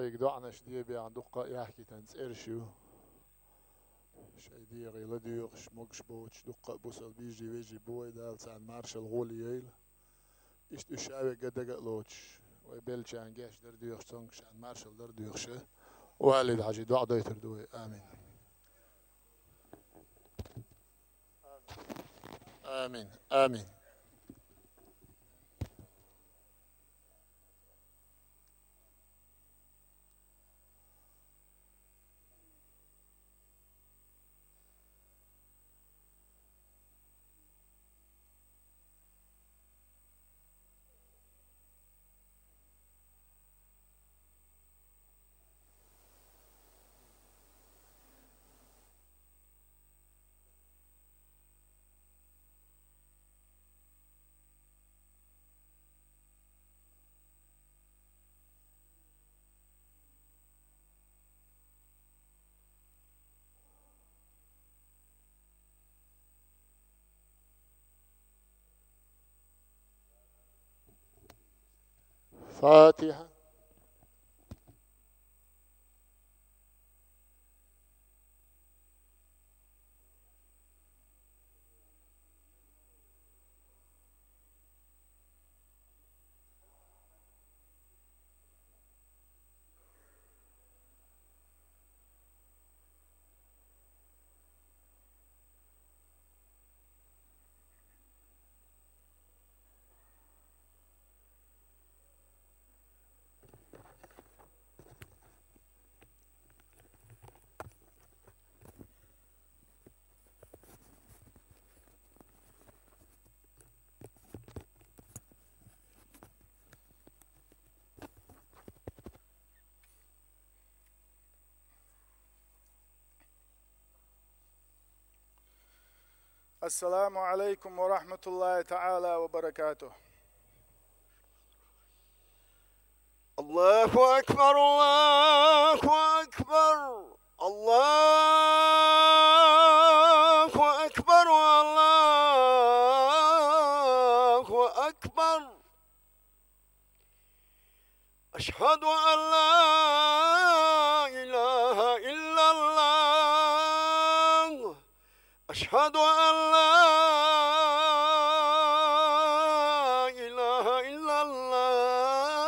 ويقدعنا شديبي عن دقة يحكي تنسيرشو شيدي غيلديوغ شموغش بوش دقة بوصل بيجي ويجي بوي دال سان مارشال غولييل اشتو شاوي قدقة لوش ويبلش عن جيش درديوغ سونغ شان مارشال درديوغ شه والد عجي دعا دايتر دوي آمين آمين آمين فاتحة السلام عليكم ورحمة الله تعالى وبركاته. الله أكبر الله أكبر الله أكبر الله أكبر. أشهد أن لا إله إلا الله. أشهد أن لا إله إلا الله.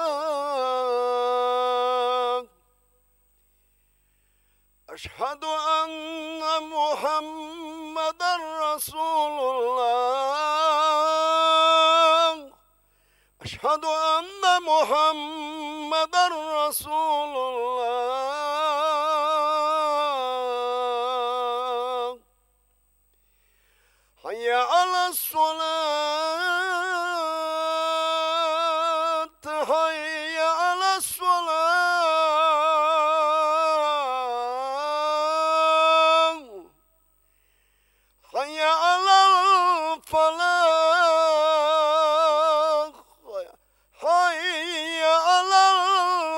أشهد أن محمدا رسول الله. أشهد أن محمدا رسول الله. حي على الصلاة حي على الصلاة حي على الفلاح حي على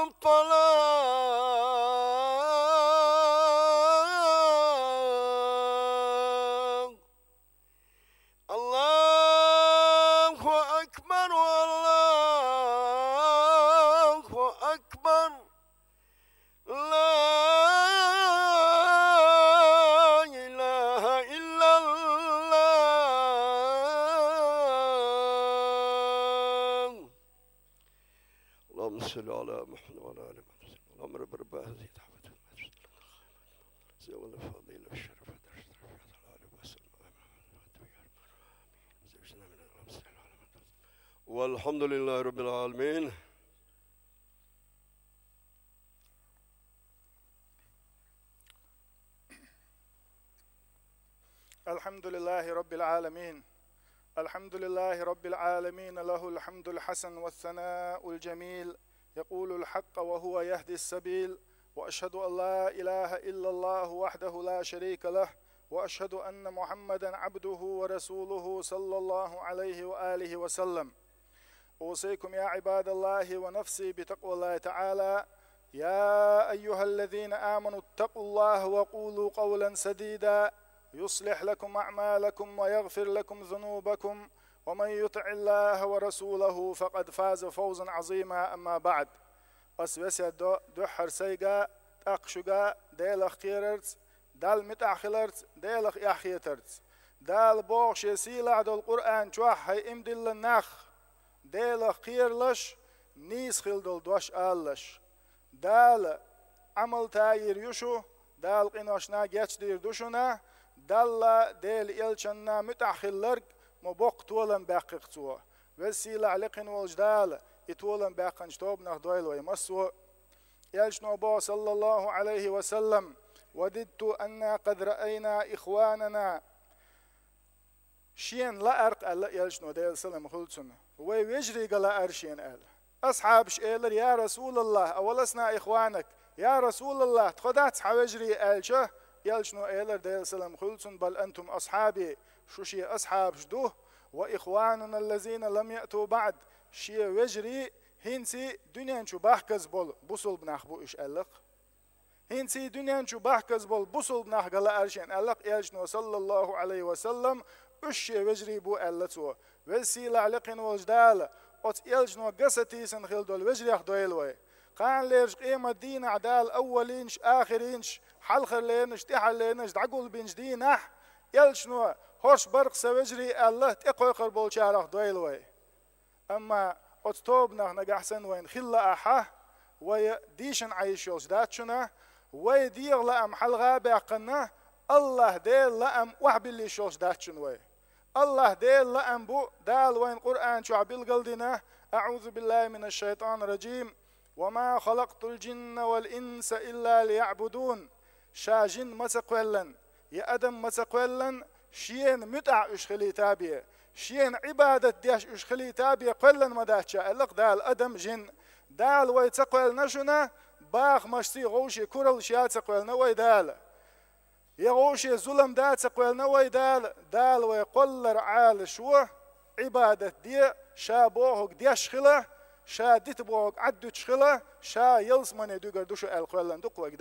الفلاح. الله أكبر الله أكبر. لا إله إلا الله. اللهم صل على محمد وعلى آل محمد. اللهم رب هذه دعوة زول الفضيلة والشرف والحمد لله رب العالمين. الحمد لله رب العالمين. الحمد لله رب العالمين، له الحمد الحسن والثناء الجميل، يقول الحق وهو يهدي السبيل، وأشهد أن لا إله إلا الله وحده لا شريك له، وأشهد أن محمدا عبده ورسوله صلى الله عليه وآله وسلم. أوصيكم يا عباد الله ونفسي بتقوى الله تعالى. يا أيها الذين آمنوا اتقوا الله وقولوا قولا سديدا يصلح لكم أعمالكم ويغفر لكم ذنوبكم، ومن يطع الله ورسوله فقد فاز فوزا عظيما. أما بعد، أسوسي دو حرسيقا أقشقا ديلخ خيررت دال متأخلرت ديلخ يحيترت دال بوغش سيلع دو القرآن جوح هاي امدل النخ ديلخ خيرلش نيس خيل دول دوش آلش دال عمل تاير يشو دال قناشنا جيتش دير دوشنا دال ديل إلشنا متأخلرك مبوق تولن باققتوا وسيلع لقن والجدال يتولن باقن شتوب نخدويل ويمسوا يلشنو بو صلى الله عليه وسلم وددت أن قد رأينا إخواننا شين لا أرق ألا يلشنو ديل سلم خلصنا ويجري قلا أرشين أل أصحاب شئلر يا رسول الله أولسنا إخوانك يا رسول الله تخدات حوجري ألشه يلشنو إيلر ديل سلم خلصن بل أنتم أصحابي شو شي أصحاب شدوه وإخواننا الذين لم يأتوا بعد شي وجري هنسي دنيا شو بحكز بول بوصل بناخبو إش ألق هنسي دنيا شو بحكز بول بوصل بناخ قلا أرشين ألق يلشنو صلى الله عليه وسلم أشي وجري بو ألتو وسيلة علقين وجدال أت يلشنو قصتي سنخيل دول وجري أخدويلوي قان ليرش قيمة دين عدال أولينش آخرينش حلخر لينش تحل لينش دعقول بينش دينح يلشنو هوش برق سوجري الله تقوي قربول شارخ دويلوي أما أتوبنا نجحسن وين خلا أحا ويديشن عايش يوش داتشنا ويدير لأم حلغا باقنا الله ديل لأم وحب اللي شوش داتشن وي الله ديل لأم بو دال وين قرآن شعب القلدنا أعوذ بالله من الشيطان الرجيم وما خلقت الجن والإنس إلا ليعبدون شاجن مسقولا يا أدم مسقولا شين متع إشخلي تابية شين عبادة ديش إشخلي تابية قلا مداتشا ألق دال أدم جن دال ويتقوال نشنا باخ مشتي غوشي كرل شيات تقوال نوي دال يغوشي ظلم دا تقوال نوي دال ويقل رعال شو عبادة دي شابوهك ديش خلا شا ديتبوغ عدو تشخلا شا يلسمن دوغر دوشو القولن دوقوك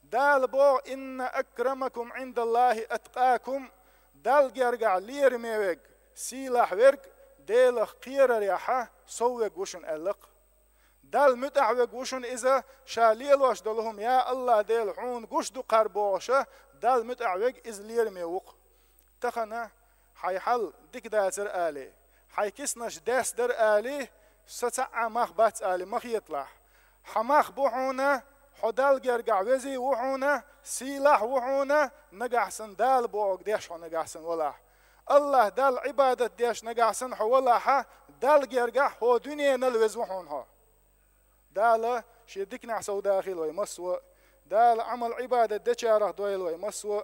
دال بو إن أكرمكم عند الله أتقاكم دال جرجع لير ميوغ سيلاح ورق ديل قير رياحة سوغ وشن ألق دال متعوغ وشن إذا شا ليلوش دلهم يا الله ديل عون قش دو قربوشة دال متعوغ إذ لير ميوغ تخنا حي حل ديك داتر آلي حي كسنش داس در آلي ستع مخ بات آلي مخ يطلع حماخ بوحونا حدال جرجع وزي وحونا سيلاح وحونا نجحسن دال بوق ديش نجحسن ولا الله دال عبادة ديش نجحسن حولا دال جرجع هو دنيا نلوز وحونها دال شدك نعسو داخل ويمسوا دال عمل عبادة دشارة دويل ويمسوا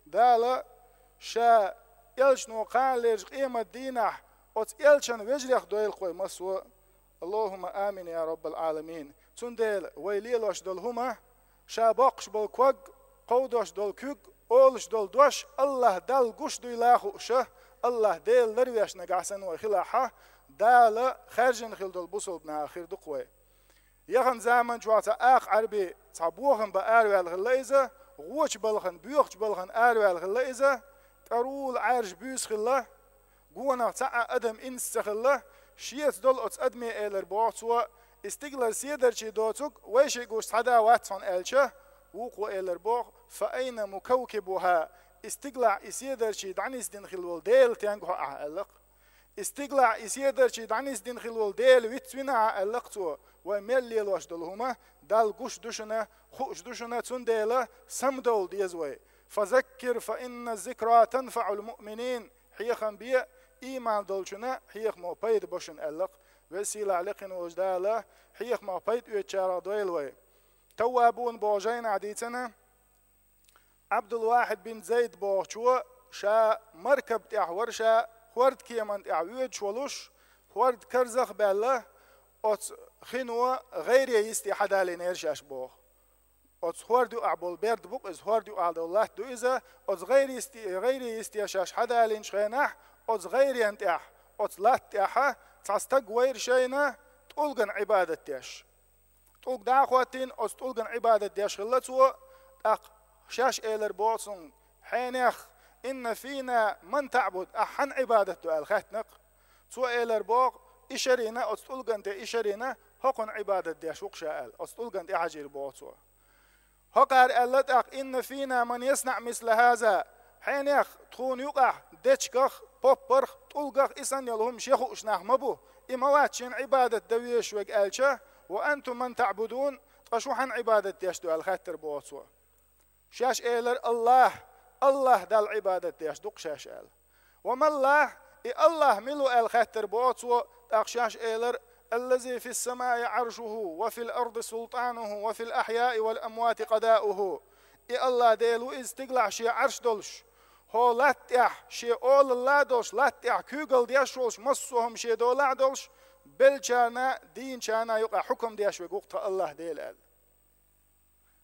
دال شا يلشنو قان ليش قيمة دينه أت يلشن وجريخ دويل ويمسوا اللهم آمين يا رب العالمين تندل ويليلوش دول هما شابقش بالكوغ قودوش دول كوغ أولش دول دوش الله دال قش دو يلاخو شه الله ديل نرويش نقعسن وخلاحة دال خارجن خيل دول بوصل بنا آخر دقوي يخن زامن جواتا آخ عربي تعبوخن بآروال غلائزة غوش بلخن بيوخش بلخن آروال غلائزة ترول عارج بيوس خلا قوانا تعا أدم إنس خلا شيت دول أتس أدمي إيلر بوعتوا استقلال سيدر شي دوتوك ويشي قوش حدا واتفن إلشه وقو إيلر بوغ فأين مكوكبها استقلع إسيدر شي دعنيس دين خلول ديل تيانقو أعلق استقلع إسيدر شي دعنيس دين خلول ديل ويتوينا أعلقتوا وميلي الوش دلهما دال قوش دوشنا خوش دوشنا تنديلا سمدول ديزوي فذكر فإن الذكرى تنفع المؤمنين حيخا بيه إيمان دولشنا حيخ مو بيد بوشن ألق وسيلة علقن وجدالة حيخ مو بيد ويتشارة دويلوي توابون بوجين عديتنا عبد الواحد بن زيد بوشوا شا مركب تاع ورشا خورد كيمان تاع ويد شولوش خورد كرزخ بالله أت خنوة غير يستي حدا لنيرشاش بوخ أت خوردو أعبول بيرد بوك إز خوردو أعدو الله دو إذا أت غير يستي شاش حدا لنشخينح أت غير ينتح أت لا تاحة تستق وير شينا تقولن عبادة تاش تقول داخواتين أت تقولن عبادة تاش خلتو أق شاش إيلر بوصن حينخ إن فينا من تعبد أحن عبادته الختنق تو إيلر بوق إشرينا أت تقولن تا إشرينا هقن عبادة ديش وقشاء أستلقن إعجير بوتسو هقار ألتق إن فينا من يصنع مثل هذا حين يخ تخون يقع ديشكخ بوبرخ تلقخ إسان يلهم شيخ أشناخ مبو إمواتشين عبادة دويش وق ألشه وأنتم من تعبدون تقشوحن عبادة ديش دو الخاتر بوتسو شاش إيلر الله دال عبادة ديش دوق شاش إيل وما الله ملو الخاتر بوتسو تقشاش إيلر الذي في السماء عرشه وفي الأرض سلطانه وفي الأحياء والأموات قضاؤه الله ديلو استقلع شي عرش دولش هو لاتيح شي أول الله دولش لاتيح كوغل ديشولش مصوهم شي دولع دولش بلشانا دين شانا يقع حكم ديش وقوقت الله ديل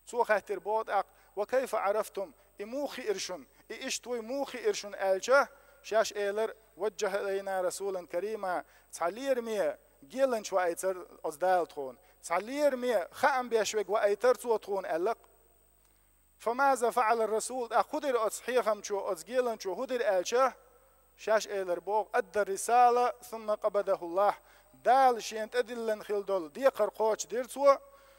سو خاتر بود وكيف عرفتم إموخي إرشن إشتوي موخي إرشن ألجه شاش إيلر وجه إلينا رسولا كريما تعلير مية جيلن شو أيتر أصدال تخون تعلير مية خام بيشوك وأيتر تو تخون ألق فماذا فعل الرسول أخدر أصحيخم شو أصجيلن شو هدر ألجه شاش إيلر بوغ أدى الرسالة ثم قبضه الله دال شينت أدلن خلدول ديقر قوش ديرتوا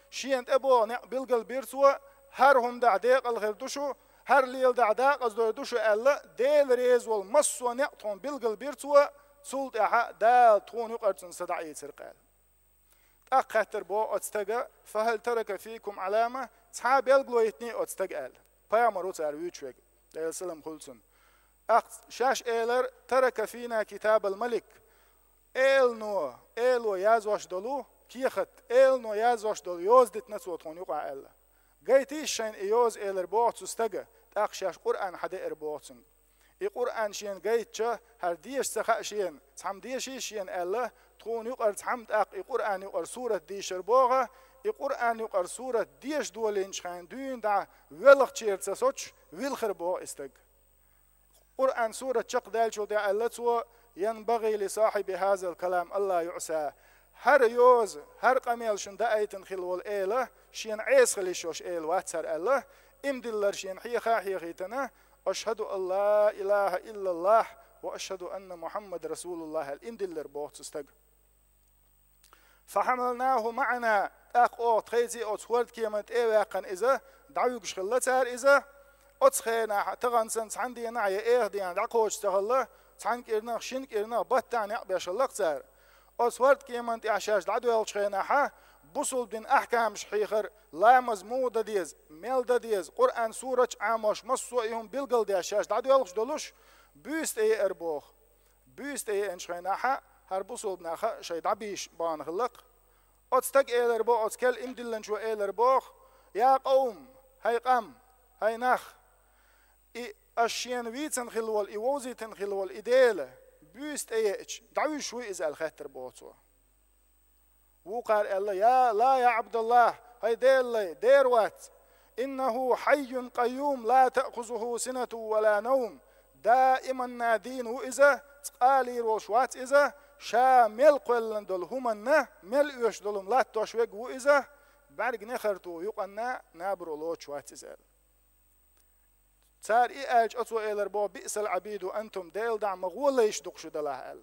شينت أبو بلغل بيرتوا هرهم دعديق الغردوشو هر ليل دعداق أزدوردوشو ألا ديل ريز والمصو نقطون بلغل بيرتوا سلط إحا دال تون يقرتن صدعي ترقال أخاتر بو أتستقى فهل ترك فيكم علامة صحاب يلقلو يتني أتستقال بيامرو تارويتشوك ديل سلم خلصن شاش إيلر ترك فينا كتاب الملك إلنو يازوش دولو كيخت إلنو يازوش دولو يوز ديت نسوتون يقع ألا قيتيش شين إيوز إيلر بوغت سستقى تاقشاش قرآن حدا إربوغتن القرآن شين قيتشا هر ديش سخاء شين تحم ديشي شين ألا تخون يقر تحم تاق القرآن يقر سورة ديشر بوغا القرآن يقر سورة ديش دولين شخين دوين دع ويلخ تشير تسوش ويلخر بوغ استق قرآن سورة شق دالشو دع ألا ينبغي لصاحب هذا الكلام الله يعسى هر يوز هر قميل شن دايتن خلول إيله شين عيس خليشوش إيل واتسر الله امدلر شين حيخيتنا أشهد أن لا إله إلا الله وأشهد أن محمد رسول الله الامدلر بوت استق فحملناه معنا أو تخيزي أو تورد كيمت إيواقن إذا دعوكش خلتار إذا أتخينا تغنسن عندي نعي إيه ديان دعقوش تغلا تعنك إرنا شنك إرنا بطان يقبيش اللقصار أصورت كيمانت إعشاش دعدو يلشخيناها بصل بن أحكام شحيخر لا مزمودة ديز ميل ديز قرآن سورة عاموش مصوئهم بالقل دي أشاش دعدو يلش دولوش بيست أي إربوخ بيست أي إنشخيناها هر بصل بناخا شاي دعبيش بان خلق أتستق أي الإربوخ أتسكال إمدلن شو أي الإربوخ يا قوم هاي قام هاي نخ أشيان ويتن خلوال إيوزيتن خلوال إديلة بيست أيش دعوي شوي إذا الخاتر بوتوا وقال الله يا عبد الله هاي دير وات إنه حي قيوم لا تأخذه سنة ولا نوم دائما نادين وإذا تقالي روشوات إذا شامل قلن دول همنا مل يوش دولم لا توشوك وإذا بعد نخرتو يقنا نابرو لوشوات إذا صار إيج أتو إيلر بو بئس العبيد وأنتم ديل دع مغول يشدق شو دلاه أل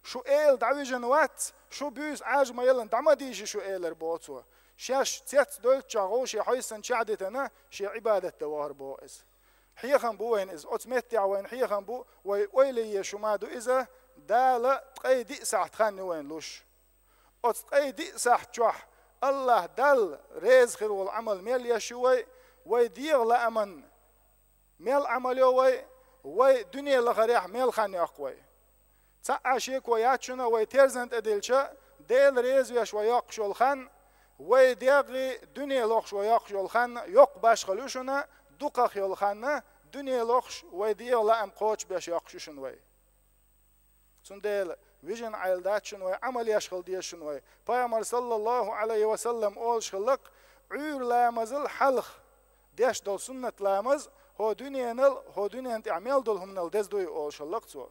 شو إيل دعوي جنوات شو بيس عاج ما يلن دعما ديجي شو إيلر بو أتو شاش تيت دول تشاغو شي حيسن شعدتنا شي عبادة دوار بو إز حيخن بو وين إز أتمتع وين حيخن بو ويلي شمادو إذا دالة تقيدي ساحت خاني وين لوش أتقيدي ساحت جوح الله دل ريز خير والعمل ميل يشوي ويديغ لأمن ميل عمليو وي دنيا لغريح ميل خاني أقوي تعاشيك وياتشنا ويترزنت أدلشا ديل ريز ويش ويقشو الخان ويديغي دنيا لغش ويقشو الخان يق باش خلوشنا دوقخ يلخان دنيا لغش ويديغ لأم قوش باش يقشوشن وي سنديل ويجن عيلداتشن وي عمل يشغل ديشن وي بايمر صلى الله عليه وسلم أول شخلق عير لامزل حلخ ديش دول سنة لامز هو دنيا انت عمل دول هم دز دوي أول شخلق سوا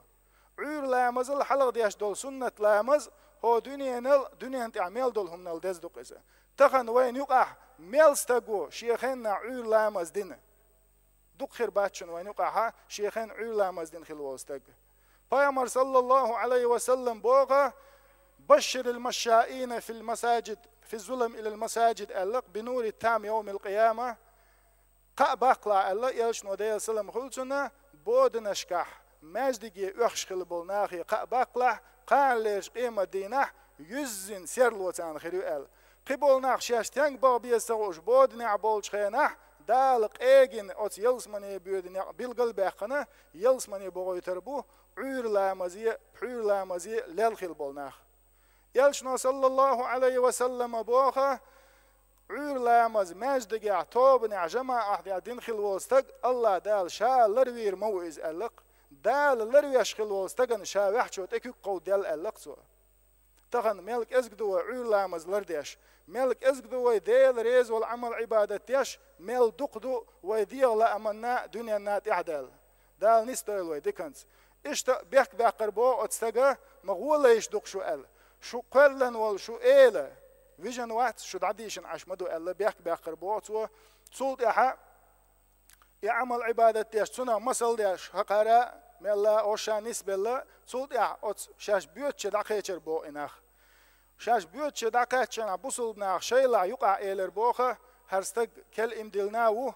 عير لامزل حلخ ديش دول سنة لامز هو دنيا انت عمل دول هم دز دوق إذا تخن وين يقع ميل ستقو شيخين عير لامز دين دوق خير باتشن وين يقع شيخين عير لامز دين خلوه استق بايمر صلى الله عليه وسلم بوغا بشر المشائين في المساجد في الظلم إلى المساجد ألق بنور التام يوم القيامة قبقلا ألق يلشنو ديال سلم خلصنا بودنشكح مجدي أخشخل بالناخي قبقلا قال ليش قيمة دينه يزن سيرلوتان خيرو أل قبول ناخشاش تنگ بابي سوش بودنع بولش خينه دالق ايجن اوت يلسمني بيودنع بالقلب اخنا يلسمني بوغي تربو عور لا مزي للخل بولناخ يلشنا صلى الله عليه وسلم بوخه عور لا مز مجدقع توبنع جماعة دين خل وستق الله دال شا لروير موئز ألق دال لرويش خل وستقن شا وحشوت اكو قو دال ألق سوا تغن ملك ازقدوا عور لا مز لرديش ملك ازقدوا ديل ريز والعمل عبادتيش مل دقدو ويديل لا امنا دنيا نات اعدال دال نستويل ويدكنس اشتا بيحك باقربو اتستقى مغولا يشدق شو ال شو قلن وال شو ايلا فيجن وقت شو دعديشن عشمدو الا بيحك باقربو اتسوا تصولت احا يعمل عبادتيش تسنا مسل ديش هقارا ملا اوشا نسبة لا تصولت احا اتس شاش بيوتش دقيتشر بو اناخ شاش بيوتش دقيتشنا بوصل بناخ شيلا يقع ايلر بوخه هرستق كل امدلناو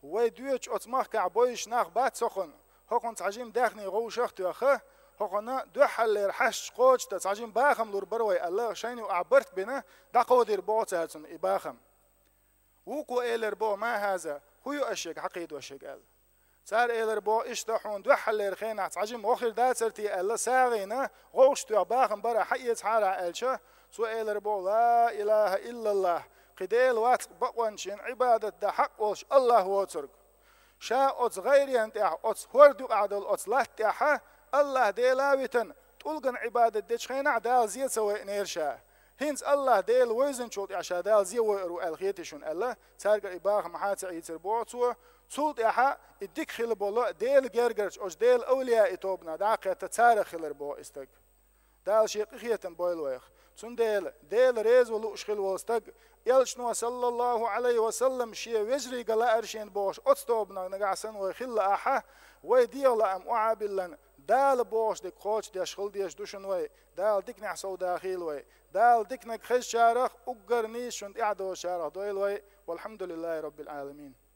ويدوش اتمخ كعبويش ناخ بات سخن هوكن تعجيم داخني غو شخت ياخه هوكنا دوحل يرحش قوج تعجيم باخم لور بروي الله شينو اعبرت بنا دقودير بوتاتن اباخم وكو ايلر بو ما هذا هو اشيك حقيد واشيك قال صار ايلر بو اشتحون دوحل يرخينا تعجيم اخر داترتي الله ساغينا غوشت يا باخم برا حيت حارع الشه سو ايلر بو لا اله الا الله قديل وات بقوانشين عبادة دا حق وش الله واترك شا أتس غيري انتاح أتس هوردو عدل أتس لاتاحة الله ديلاويتن تلقن عبادة ديش خينا دال زيت سوى نيرشا هينز الله ديل ويزن شوط عشا دال زي ويرو الخيتشون الله تارق إباخ محاتع يتربوتسو سولت احا الديك خيل بولو ديل جرجرش أش ديل أولياء إتوبنا داقية تتسارخ خيل بو استق دال شيق خيتن بويل ويخ سن ديل ريز ولو اشخيل وستق يلشنو صلى الله عليه وسلم شي وجري قلا أرشين بوش أتستوبنا نقعسن ويخل أحا ويديل أم أعابلن دال بوش ديك خوش ديش خل ديش دوشن وي دال ديك نحسو داخل وي دال ديك نكخش شارخ أقرنيش شند إعدو شارخ دويل وي والحمد لله رب العالمين.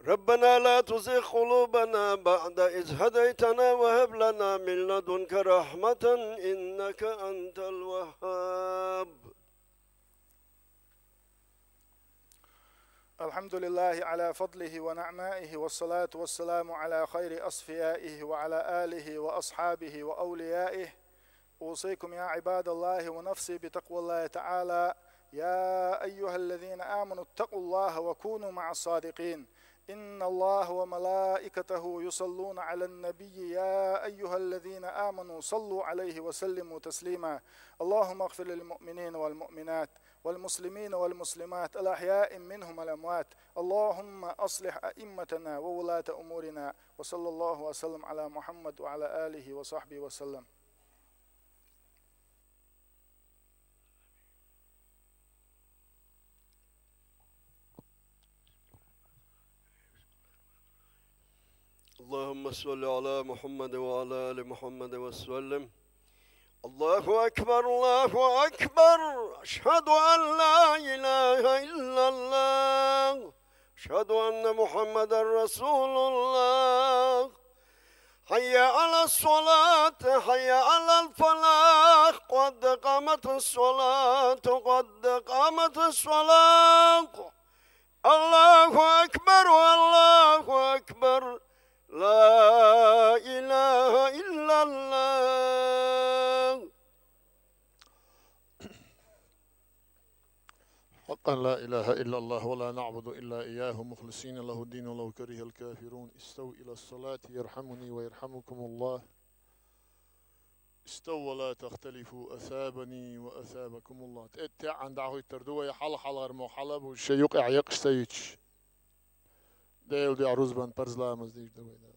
ربنا لا تزغ قلوبنا بعد إذ هديتنا وهب لنا من لدنك رحمة إنك أنت الوهاب. الحمد لله على فضله ونعمائه والصلاة والسلام على خير أصفيائه وعلى آله وأصحابه وأوليائه. أوصيكم يا عباد الله ونفسي بتقوى الله تعالى. يا أيها الذين آمنوا اتقوا الله وكونوا مع الصادقين. إن الله وملائكته يصلون على النبي يا أيها الذين آمنوا صلوا عليه وسلموا تسليما. اللهم اغفر للمؤمنين والمؤمنات والمسلمين والمسلمات الأحياء منهم الأموات. اللهم أصلح أئمتنا وولاة أمورنا. وصلى الله وسلم على محمد وعلى آله وصحبه وسلم. اللهم صل على محمد وعلى آل محمد وسلم. الله أكبر الله أكبر. أشهد أن لا إله إلا الله. أشهد أن محمد رسول الله. حي على الصلاة حي على الفلاح. قد قامت الصلاة قد قامت الصلاة. الله أكبر الله أكبر. لا إله إلا الله. حقا لا إله إلا الله ولا نعبد إلا إياه مخلصين له الدين ولو كره الكافرون. استووا إلى الصلاة يرحمني ويرحمكم الله. استووا لا تختلفوا أثابني وأثابكم الله. تأتي عند عهو التردوة يحل حلغر محلب والشي يقع يقشتيج ديل دي عروز بان برزلا مزديج دويدا.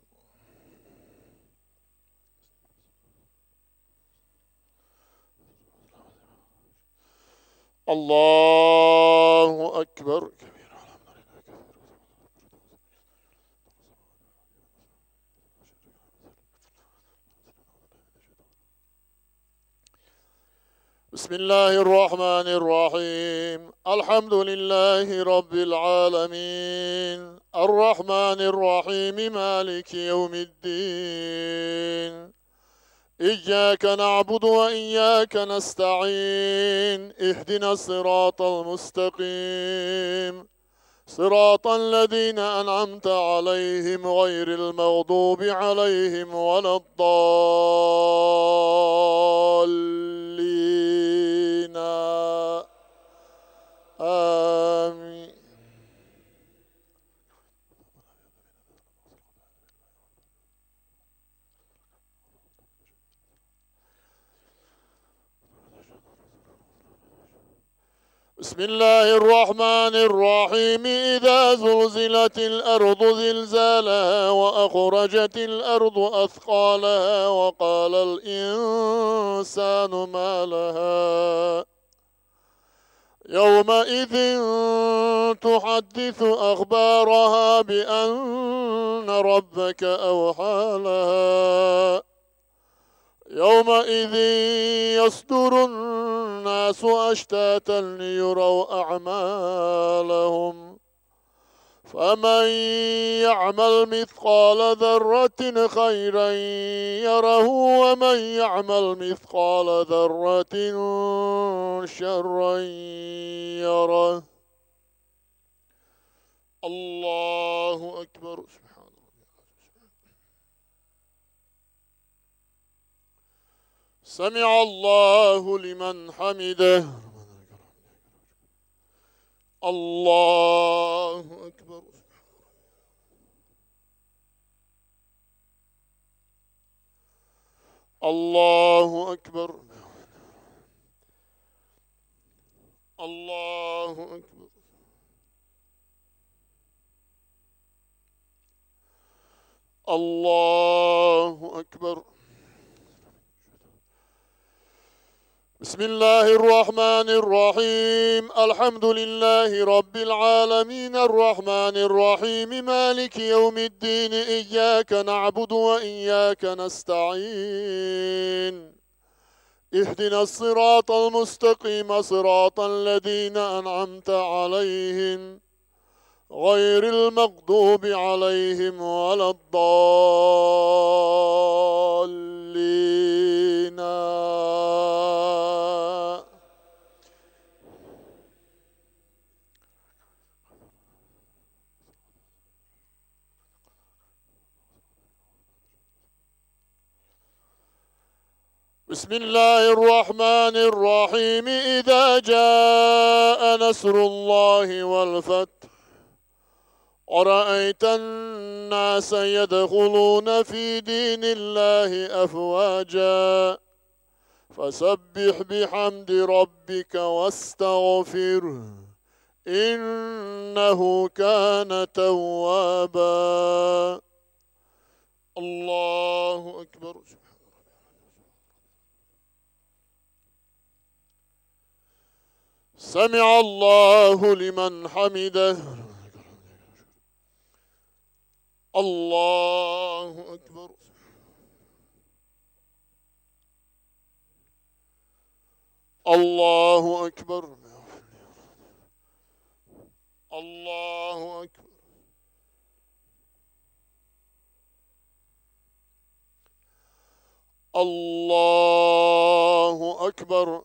الله أكبر. بسم الله الرحمن الرحيم الحمد لله رب العالمين الرحمن الرحيم مالك يوم الدين إياك نعبد وإياك نستعين اهدنا الصراط المستقيم صراط الذين أنعمت عليهم غير المغضوب عليهم ولا الضالين آمين. بسم الله الرحمن الرحيم إذا زلزلت الأرض زلزالها وأخرجت الأرض أثقالها وقال الإنسان ما لها يومئذ تحدث أخبارها بأن ربك أوحى لها يومئذ يصدر الناس أشتاتا ليروا أعمالهم فمن يعمل مثقال ذرة خيرا يره ومن يعمل مثقال ذرة شرا يره. الله أكبر. سمع الله لمن حمده. الله أكبر. الله أكبر. الله أكبر. الله أكبر. بسم الله الرحمن الرحيم الحمد لله رب العالمين الرحمن الرحيم مالك يوم الدين إياك نعبد وإياك نستعين اهدنا الصراط المستقيم صراط الذين أنعمت عليهم غير المغضوب عليهم ولا الضالين. بسم الله الرحمن الرحيم إذا جاء نصر الله والفتح ورأيت الناس يدخلون في دين الله أفواجا فسبح بحمد ربك واستغفره إنه كان توابا. الله أكبر. سمع الله لمن حمده. الله أكبر. الله أكبر. الله أكبر. الله أكبر.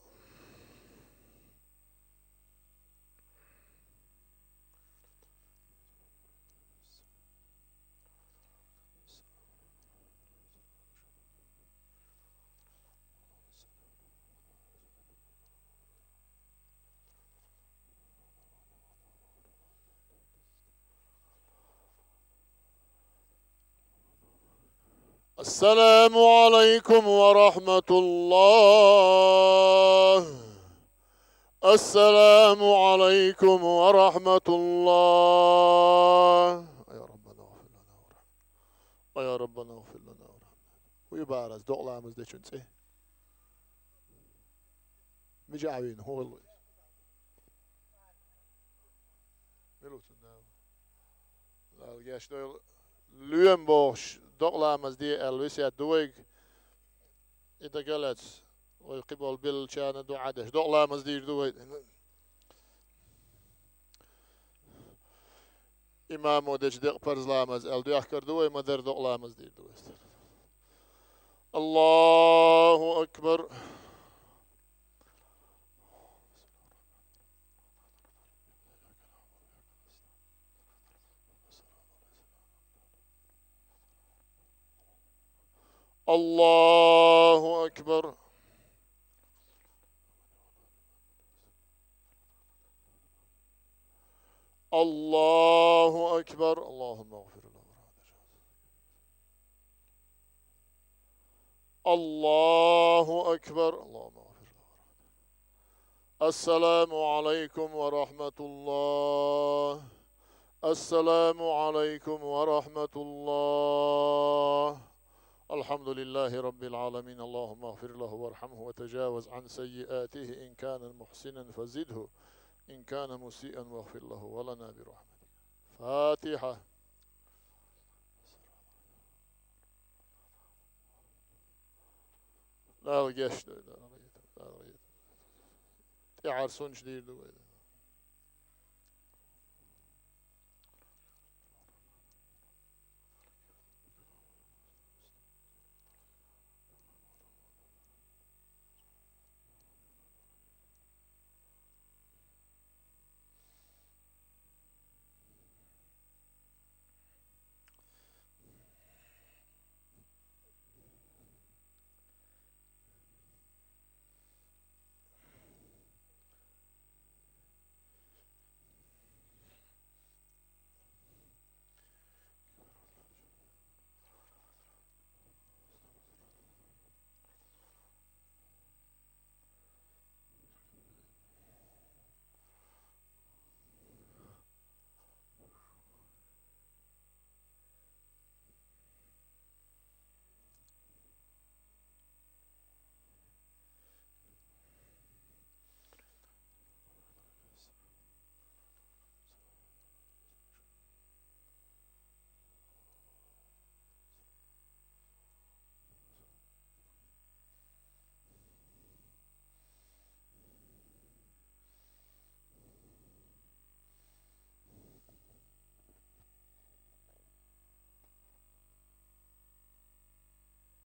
السلام عليكم ورحمة الله. السلام عليكم ورحمة الله. يا ربنا اغفر لنا ورحمنا ويا ربنا اغفر لنا ورحمنا ويبارز دقلامız düşünse مجاوين هو الله نلوتن لا الجاش دول لوين boş دقلامız diye elbise duig ita galets ويقبل بالشان دعاء دعلا مزدير دويد إمام ودش دق فرز لامز ال ديح كردوي مدر دعلا مزدير دويد الله أكبر الله أكبر الله أكبر اللهم اغفر له الله أكبر اللهم اغفر له السلام عليكم ورحمة الله السلام عليكم ورحمة الله الحمد لله رب العالمين اللهم اغفر له وارحمه وتجاوز عن سيئاته إن كان محسنا فزده إن كان مسيئا واغفر له ولنا برحمتك فاتحة لا الجيش لا تعرسون شديد